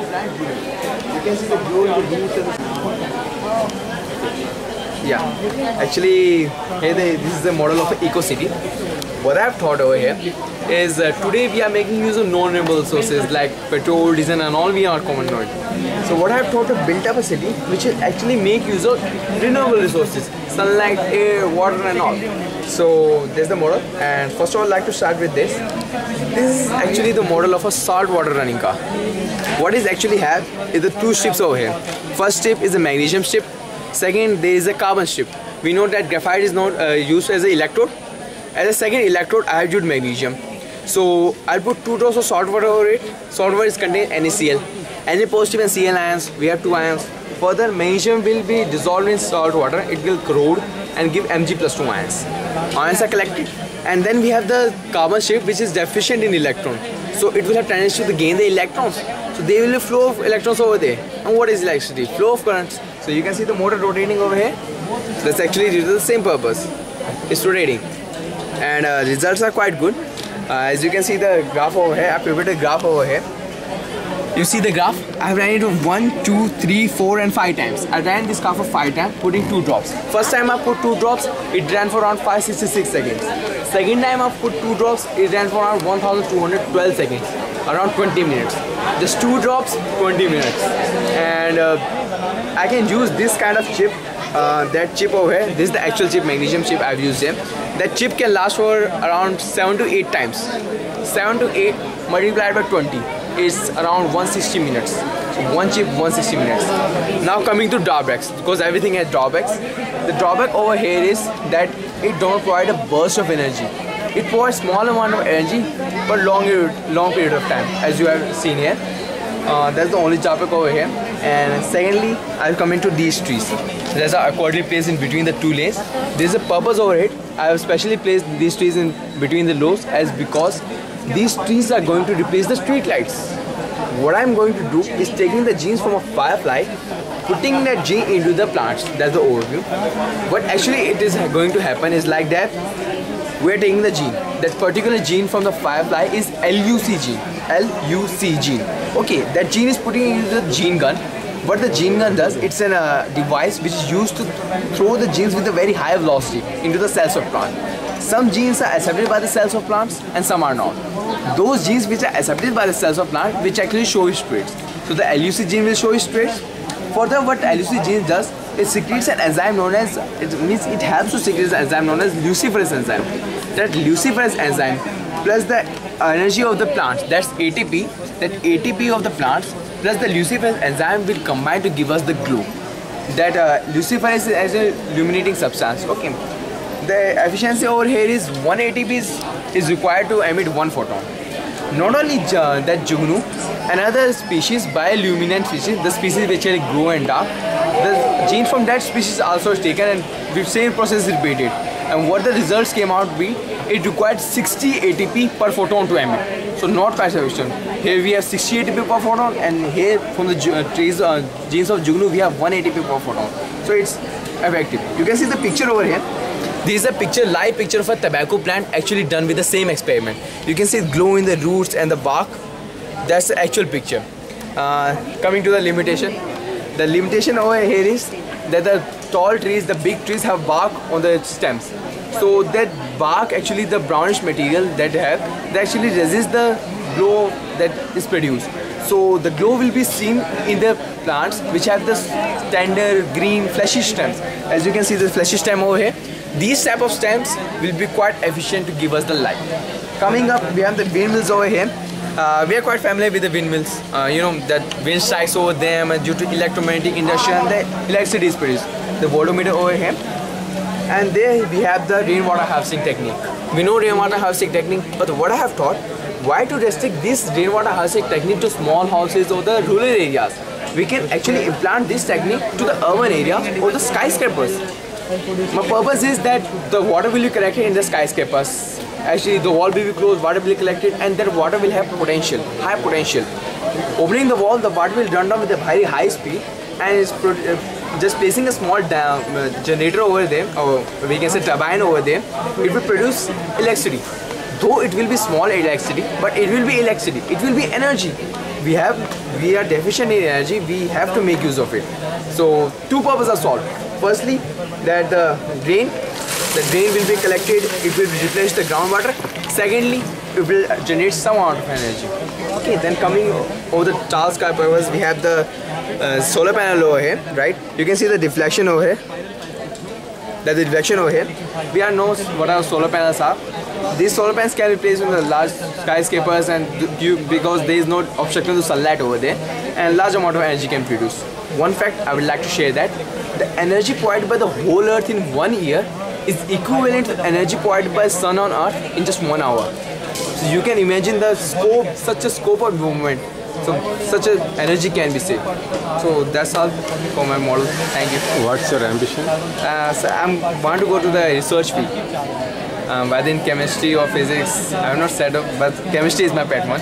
plant here. You can see the glow in the roots and yeah, actually here this is the model of Eco City. What I have thought over here is today we are making use of non-renewable sources like petrol, diesel and all we are common knowledge. So what I have thought to build up a city which will actually make use of renewable resources, sunlight, air, water and all. So there's the model, and first of all I'd like to start with this. This is actually the model of a salt water running car. What is actually have is the two strips over here. First strip is a magnesium strip. Second, there is a carbon strip. We know that graphite is not used as an electrode. As a second electrode, I have used magnesium. So I'll put 2 drops of salt water over it. Salt water is contain NaCl. Na positive and Cl ions. We have 2 ions. Further, magnesium will be dissolved in salt water. It will corrode and give Mg+2 ions. Ions are collected, and then we have the carbon strip which is deficient in electron. So it will have tendency to gain the electrons. So there will be flow of electrons over there. And what is electricity? Flow of currents. So you can see the motor rotating over here. That's actually due to the same purpose. It's rotating. And results are quite good. As you can see the graph over here, I prepared a graph over here. You see the graph? I have ran it 1, 2, 3, 4 and 5 times. I ran this graph for 5 times, putting 2 drops. First time I put 2 drops, it ran for around 566 seconds. Second time I put 2 drops, it ran for around 1212 seconds. Around 20 minutes. Just 2 drops, 20 minutes. And I can use this kind of chip. That chip over here, this is the actual chip, magnesium chip I've used here. That chip can last for around 7 to 8 times. 7 to 8 multiplied by 20 is around 160 minutes. So one chip, 160 minutes. Now coming to drawbacks, because everything has drawbacks. The drawback over here is that it don't provide a burst of energy. It provides small amount of energy but long period of time, as you have seen here. That's the only drawback over here. And secondly, I'll come into these trees. There's a accordingly placed in between the 2 lanes. There's a purpose over it. I have specially placed these trees in between the lows as because these trees are going to replace the street lights. What I'm going to do is taking the genes from a firefly, putting that gene into the plants. That's the overview. What actually it is going to happen is like that. We're taking the gene. That particular gene from the firefly is LUC gene. LUC gene. Okay, that gene is putting into the gene gun. What the gene gun does, it's a device which is used to throw the genes with a very high velocity into the cells of plant. Some genes are accepted by the cells of plants and some are not. Those genes which are accepted by the cells of plant which actually show traits. So the LUC gene will show traits. Further, what LUC gene does, it secretes an enzyme known as, it helps to secrete an enzyme known as luciferase enzyme. That luciferase enzyme plus the energy of the plants, that's ATP, that ATP of the plants plus the luciferase enzyme will combine to give us the glow. That luciferase is a illuminating substance. Okay. The efficiency over here is 1 ATP is required to emit 1 photon. Not only that Jugnu, another species, bioluminescent species, the species which are glow and dark, the gene from that species also is taken and the same process is repeated. And what the results came out to be, it required 60 ATP per photon to emit. So not quite sufficient. Here we have 60 ATP per photon, and here from the genes of Jugnu we have 1 ATP per photon. So it's effective. You can see the picture over here. This is a live picture of a tobacco plant actually done with the same experiment. You can see glow in the roots and the bark. That's the actual picture. Coming to the limitation. The limitation over here is that the tall trees, the big trees have bark on the stems. So that bark, actually the brownish material that they have, they actually resist the glow that is produced. So the glow will be seen in the plants which have the tender, green, fleshy stems. As you can see the fleshy stem over here. These type of stems will be quite efficient to give us the light. Coming up, we have the windmills over here. We are quite familiar with the windmills. You know that wind strikes over them and due to electromagnetic induction, the electricity is produced. The voltometer over here. And there we have the rainwater harvesting technique. We know rainwater harvesting technique, but what I have thought, why to restrict this rainwater harvesting technique to small houses or the rural areas? We can actually implant this technique to the urban areas or the skyscrapers. My purpose is that the water will be collected in the skyscrapers. Actually, the wall will be closed, water will be collected, and that water will have potential, high potential. Opening the wall, the water will run down with a very high speed, and it's just placing a small generator over there, or we can say turbine over there, it will produce electricity. Though it will be small electricity, but it will be electricity. It will be energy. we are deficient in energy, we have to make use of it. So two purposes are solved. Firstly, that the drain will be collected, it will replenish the groundwater. Secondly, it will generate some amount of energy. Okay, then coming over the tall sky purpose, we have the solar panel over here, right? You can see the deflection over here. That's the deflection over here. We all know what our solar panels are. These solar panels can be placed in the large skyscrapers, and because there is no obstruction to sunlight over there, and large amount of energy can be produced. One fact I would like to share that the energy provided by the whole earth in 1 year is equivalent to the energy provided by sun on earth in just 1 hour. So you can imagine the scope, such a scope of movement. So such a energy can be saved. So that's all for my model. Thank you. What's your ambition? So I want to go to the research field. Whether in chemistry or physics, I have not set up, but chemistry is my pet one.